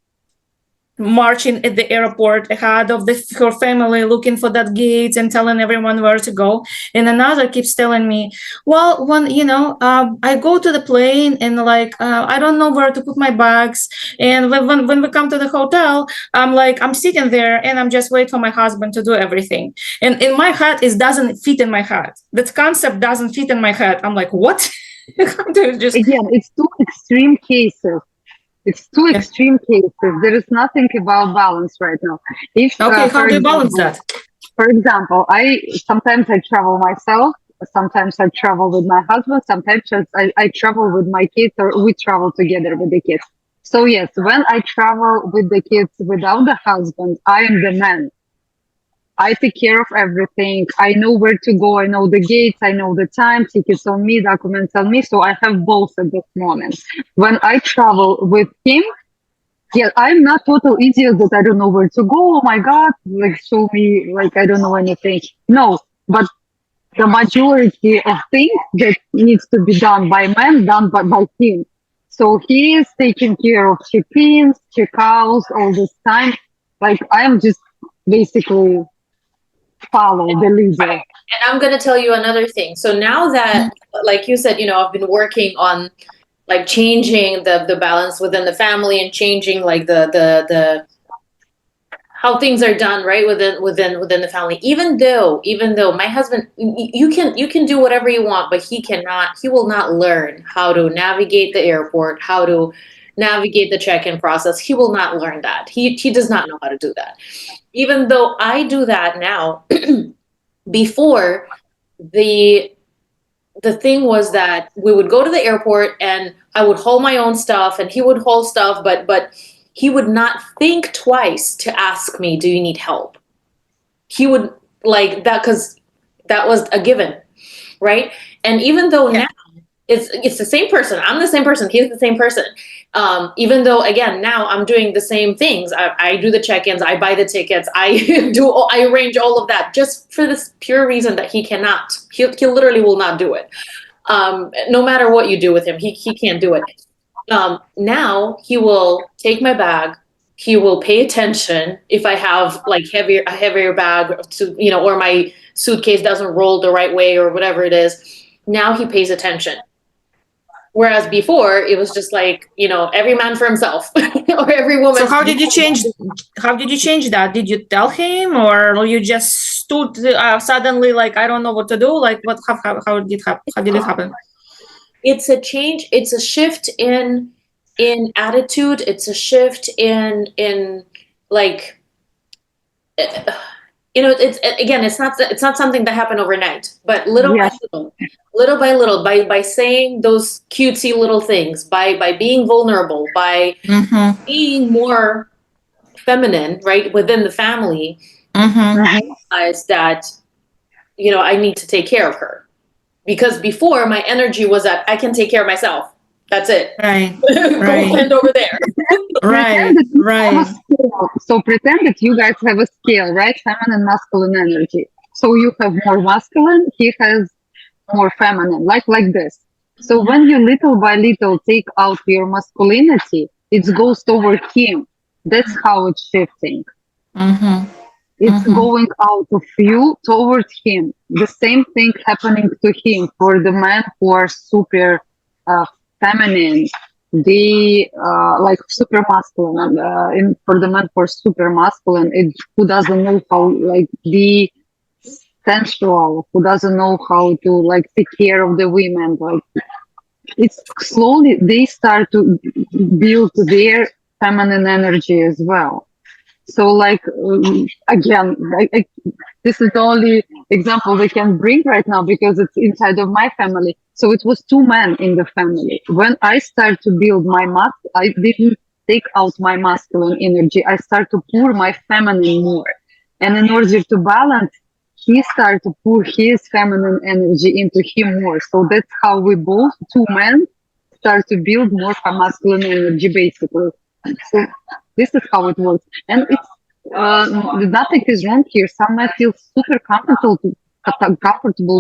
marching at the airport ahead of her family, looking for that gate and telling everyone where to go. And another keeps telling me, well, when I go to the plane and like I don't know where to put my bags, and when we come to the hotel, I'm sitting there and I'm just waiting for my husband to do everything. And in my head, it doesn't fit in my head. That concept doesn't fit in my head. I'm like, what? Again, it's two extreme cases. There is nothing about balance right now. How do you balance that? For example, sometimes I travel myself Sometimes I travel with my husband. Sometimes I travel with my kids, or we travel together with the kids. So yes, when I travel with the kids without the husband, I am the man. I take care of everything. I know where to go. I know the gates. I know the time. Tickets on me, documents on me. So I have both at this moment. When I travel with him, yeah, I'm not total idiot that I don't know where to go. Oh my God, like show me, like I don't know anything. No, but the majority of things that needs to be done by man, done by him. So he is taking care of check-ins, check-outs all this time. Like I am just basically follow the leader. And I'm going to tell you another thing. So now that, like you said, I've been working on like changing the balance within the family and changing like the how things are done right within the family. Even though my husband, you can do whatever you want, but he will not learn how to navigate the airport, how to navigate the check-in process. He will not learn that. He does not know how to do that. Even though I do that now, before the thing was that we would go to the airport and I would hold my own stuff and he would hold stuff, but he would not think twice to ask me, do you need help? He would like that because that was a given, right? And even though now it's the same person, I'm the same person, he's the same person. Even though, again, now I'm doing the same things. I do the check-ins, I buy the tickets, I arrange all of that just for this pure reason that he cannot. He literally will not do it. No matter what you do with him, he can't do it. Now he will take my bag. He will pay attention if I have like a heavier bag to, or my suitcase doesn't roll the right way or whatever it is. Now he pays attention. Whereas before it was just like, every man for himself or every woman. So how did you change that? Did you tell him, or you just stood suddenly like, I don't know what to do? Like how did it happen? It's a change. It's a shift in attitude. It's a shift in like, it's not something that happened overnight, but little by little, by saying those cutesy little things, by being vulnerable, by being more feminine, right, within the family, I realized that, I need to take care of her. Because before my energy was that I can take care of myself. That's it. Right. Go stand over there. Right. So pretend that you guys have a scale, right? Feminine, masculine energy. So you have more masculine, he has more feminine, like this. So when you little by little take out your masculinity, it goes toward him. That's how it's shifting. It's going out of you towards him. The same thing happening to him for the men who are super feminine, they like super masculine, and for the men who are super masculine, who doesn't know how like be sensual, who doesn't know how to like take care of the women. Like it's slowly they start to build their feminine energy as well. So like again, this is the only example we can bring right now because it's inside of my family. So it was two men in the family. When I start to build my I didn't take out my masculine energy. I start to pour my feminine more. And in order to balance, he started to pour his feminine energy into him more. So that's how we both, two men, start to build more masculine energy basically. So this is how it works, and it's nothing is wrong here. Some men feel super comfortable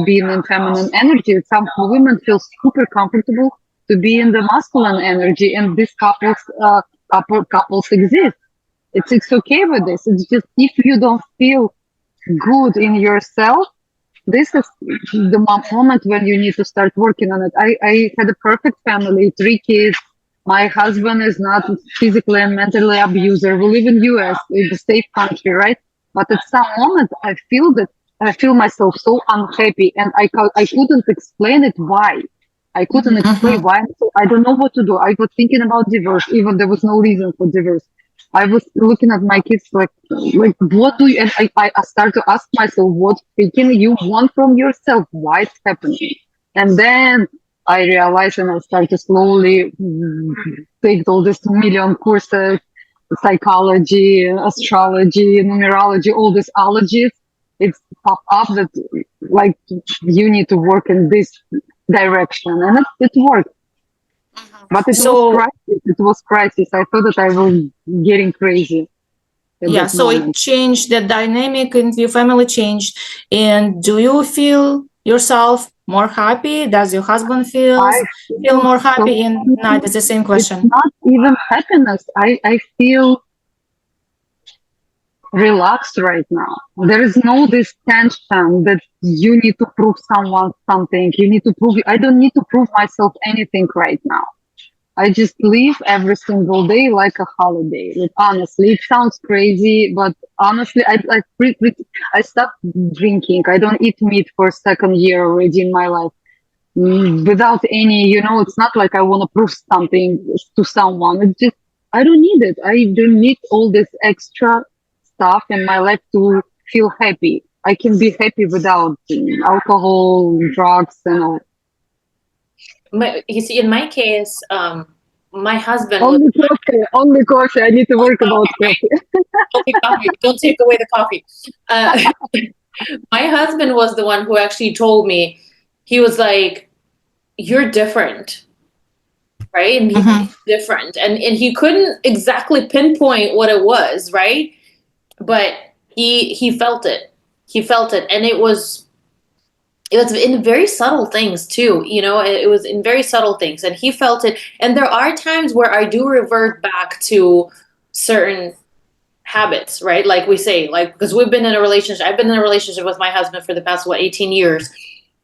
being in feminine energy. Some women feel super comfortable to be in the masculine energy, and these couples exist. It's okay with this. It's just if you don't feel good in yourself, this is the moment when you need to start working on it. I had a perfect family, 3 kids. My husband is not physically and mentally abuser. We live in US, it's a safe country, right? But at some moment, I feel myself so unhappy, and I couldn't explain it why. I couldn't explain why. So I don't know what to do. I was thinking about divorce, even there was no reason for divorce. I was looking at my kids like what do you? And I start to ask myself, what freaking you want from yourself? Why it's happening? And then I realized, and I start to slowly take all these million courses, psychology, astrology, numerology, all these ologies. It's pop up that like you need to work in this direction, and it worked. But it So- was crisis. It was crisis. I thought that I was getting crazy. at Yeah, that so it moment. changed, the dynamic in your family changed. And do you feel yourself more happy? Does your husband feel I more so- happy? And no, it's the same It's question. not even happiness. I feel relaxed right now. There is no this tension that you need to prove someone something. You need to prove. I don't need to prove myself anything right now. I just live every single day like a holiday. Like, honestly, it sounds crazy, but honestly, I stopped drinking. I don't eat meat for second year already in my life. Without any, it's not like I want to prove something to someone. It's just, I don't need it. I don't need all this extra stuff in my life to feel happy. I can be happy without alcohol, drugs, and all. You see, in my case, my husband was Only coffee. Only coffee. I need to work about coffee. only coffee. Don't take away the coffee. My husband was the one who actually told me, he was like, "You're different." Right? And he's different. And he couldn't exactly pinpoint what it was, right? But he felt it. He felt it. And it was in very subtle things too, it was in very subtle things, and he felt it. And there are times where I do revert back to certain habits, right? Like we say, like, because I've been in a relationship with my husband for the past 18 years.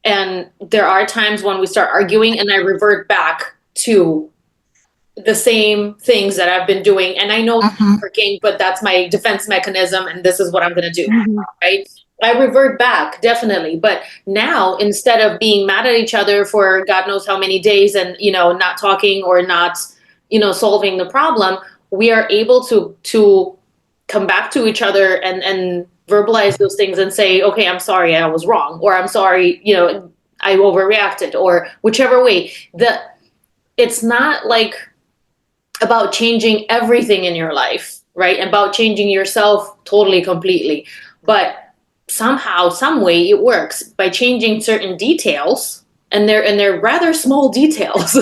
And there are times when we start arguing and I revert back to the same things that I've been doing. And I know it's not working, but that's my defense mechanism, and this is what I'm going to do, right? I revert back, definitely. But now, instead of being mad at each other for God knows how many days and, not talking or not, solving the problem, we are able to come back to each other and verbalize those things and say, okay, I'm sorry, I was wrong, or I'm sorry, I overreacted, or whichever way. It's not like about changing everything in your life, right? About changing yourself totally, completely. But somehow, some way it works by changing certain details, and they're rather small details.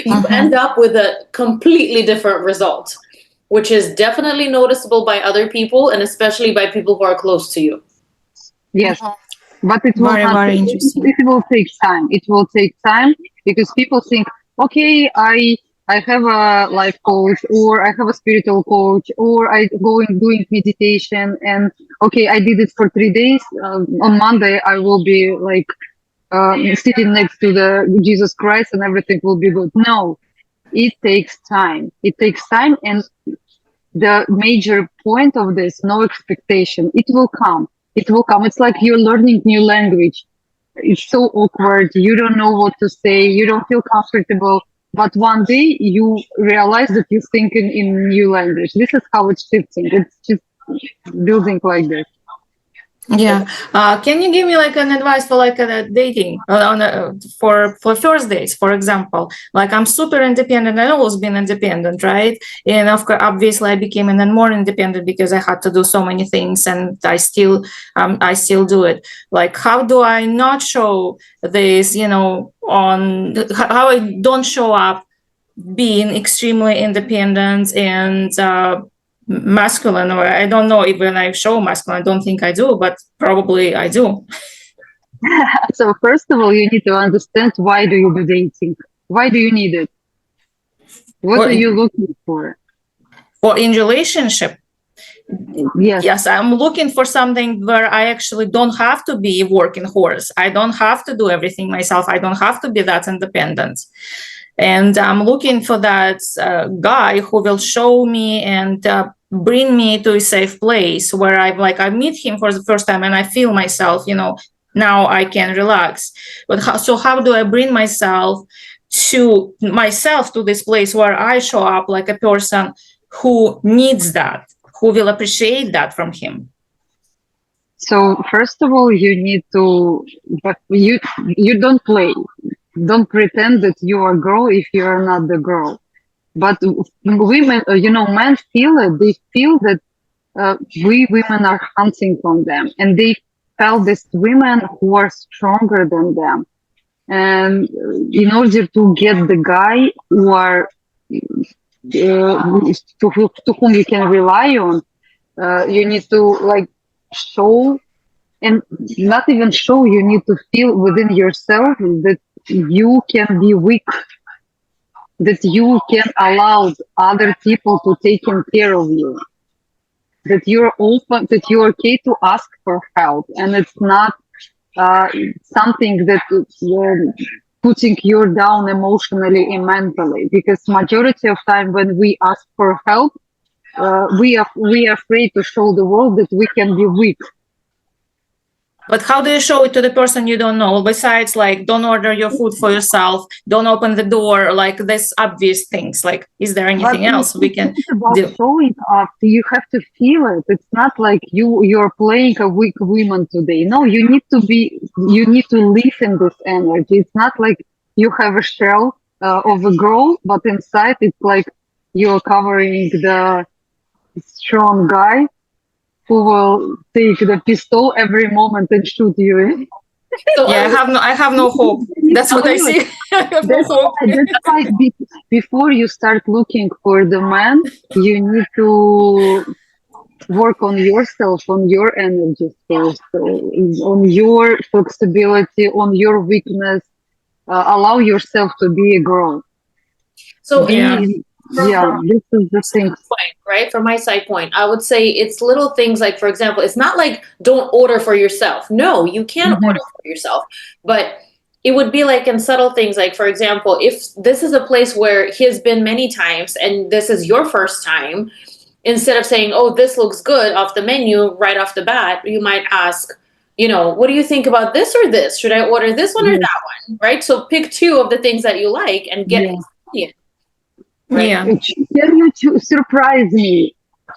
You end up with a completely different result, which is definitely noticeable by other people, and especially by people who are close to you. Yes, but it will Very, not. very interesting. It will take time. It will take time because people think, okay, I have a life coach, or I have a spiritual coach, or I go and doing meditation, and okay, I did it for 3 days. On Monday, I will be like sitting next to the Jesus Christ, and everything will be good. No, it takes time. It takes time, and the major point of this, no expectation. It will come. It will come. It's like you're learning new language. It's so awkward. You don't know what to say. You don't feel comfortable. But one day you realize that you're thinking in new language. This is how it's shifting. It's just building like this. Yeah. Can you give me like an advice for like dating for first dates, for example? Like I'm super independent. I always been independent, right? And of course, obviously, I became even more independent because I had to do so many things, and I still do it. Like, how do I not show this? On how I don't show up being extremely independent and masculine, or I don't know if when I show masculine, I don't think I do, but probably I do. So first of all, you need to understand, why do you do dating? Why do you need it? What Well, are you looking for? Or in relationship, Yes. yes, I'm looking for something where I actually don't have to be working horse. I don't have to do everything myself. I don't have to be that independent. And I'm looking for that guy who will show me and bring me to a safe place where I meet him for the first time and I feel myself, now I can relax. But how do I bring myself to this place where I show up like a person who needs that, who will appreciate that from him? So first of all, you need to, but you don't play. Don't pretend that you are a girl if you are not the girl. But women, men feel it. They feel that we women are hunting on them, and they felt these women who are stronger than them. And in order to get the guy who are to whom you can rely on, you need to like show, and not even show, you need to feel within yourself that you can be weak, that you can allow other people to take care of you, that you're open, that you're okay to ask for help, and it's not something that putting you down emotionally and mentally, because majority of time when we ask for help, we are afraid to show the world that we can be weak. But how do you show it to the person you don't know? Besides, like, don't order your food for yourself, don't open the door, like this obvious things. Like, is there anything else we can do? Showing up, you have to feel it. It's not like you're playing a weak woman today. No, you need to live in this energy. It's not like you have a shell of a girl, but inside it's like you're covering the strong guy who will take the pistol every moment and shoot you. So Yeah, I have no hope. That's what I see. I have no hope. That's why before you start looking for the man, you need to work on yourself, on your energy first, on your flexibility, on your weakness. Allow yourself to be a girl. So Yeah. This is the thing. point, right? From my side point, I would say it's little things like, for example, it's not like don't order for yourself. No, you can order for yourself, but it would be like in subtle things. Like, for example, if this is a place where he has been many times and this is your first time, instead of saying, oh, this looks good off the menu right off the bat, you might ask, what do you think about this or this? Should I order this one or that one? Right? So pick two of the things that you like and get his opinion. Right? Yeah. Can you surprise me?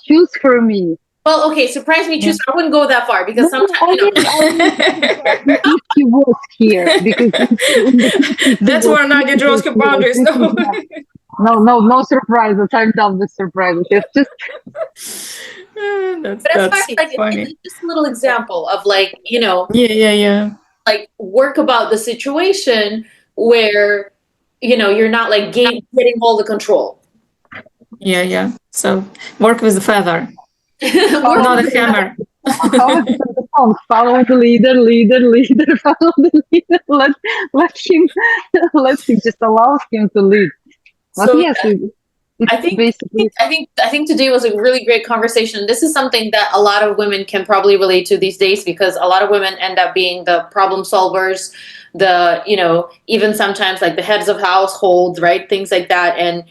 Choose for me. Well, okay, surprise me, choose. I wouldn't go that far because sometimes, If he was here, because That's where Nadia draws her boundaries. no surprises. I'm done with surprises. It's just but that's like funny. it's just a little example of like, Yeah. like work about the situation where, you're not like getting all the control. Yeah. So work with the feather, Work- not a hammer. follow the leader, follow the leader. Let him just allow him to lead. But So, yes, it's I think basically I think today was a really great conversation. This is something that a lot of women can probably relate to these days, because a lot of women end up being the problem solvers, even sometimes like the heads of households, right? Things like that. And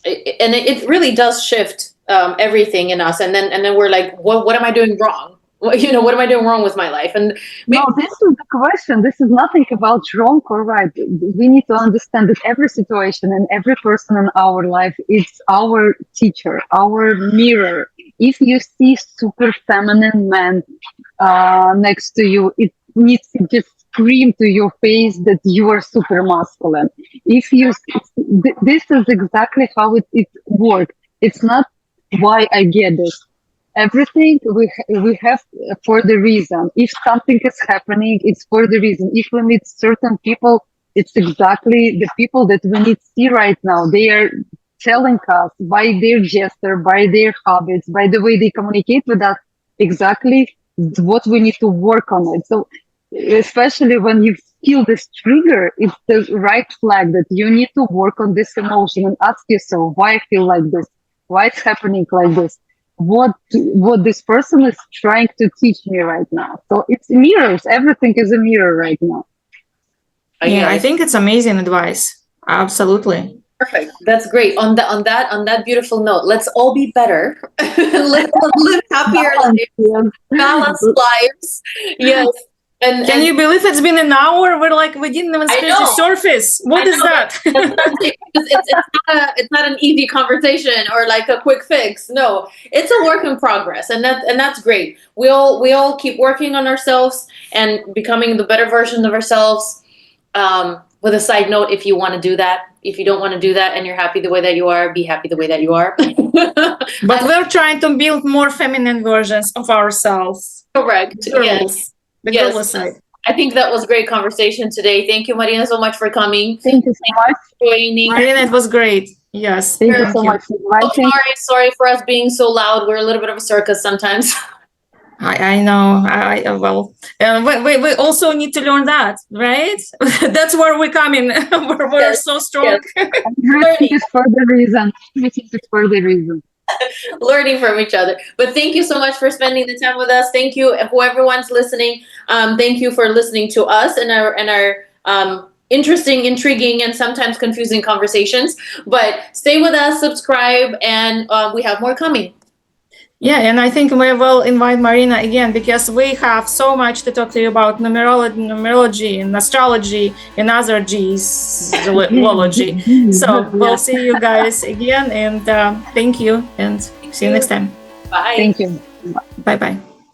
it really does shift everything in us. And then we're like, what am I doing wrong? What am I doing wrong with my life? And no, this is the question. This is nothing about wrong or right. We need to understand that every situation and every person in our life is our teacher, our mirror. If you see super feminine man next to you, it needs to just scream to your face that you are super masculine. If you, this is exactly how it works. It's not why I get this. Everything we have for the reason. If something is happening, it's for the reason. If we meet certain people, it's exactly the people that we need to see right now. They are telling us by their gesture, by their habits, by the way they communicate with us, exactly what we need to work on it. So especially when you feel this trigger, it's the right flag that you need to work on this emotion and ask yourself, why I feel like this? Why it's happening like this? What this person is trying to teach me right now. So it's mirrors. Everything is a mirror right now. Yeah, I think it's amazing advice. Absolutely. Perfect. That's great. On that beautiful note, let's all be better. Let's live happier lives, balanced lives. Yes. And Can you believe it's been an hour? We didn't even I scratch the know. surface. What I is know, that? it's not an easy conversation or like a quick fix. No, it's a work in progress, and that's great. We all keep working on ourselves and becoming the better version of ourselves. With a side note, if you want to do that, if you don't want to do that, and you're happy the way that you are, be happy the way that you are. But we're trying to build more feminine versions of ourselves. Correct. Yes. The Yes. girl side. I think that was a great conversation today. Thank you, Marina, so much for coming. Thank you so much. Joining. Marina, it was great. Yes. Thank you so much for Oh, inviting. sorry for us being so loud. We're a little bit of a circus sometimes. I know. We also need to learn that, right? That's where we're coming. We're Yes, so strong. Everything is for the reason. Everything is for the reason. Learning from each other. But thank you so much for spending the time with us. Thank you, everyone's listening. Thank you for listening to us and our interesting, intriguing, and sometimes confusing conversations. But stay with us, subscribe, and we have more coming. Yeah, and I think we will invite Marina again because we have so much to talk to you about numerology and astrology and other zoology. So we'll see you guys again, and thank you, and see you next time. Bye. Thank you. Bye bye.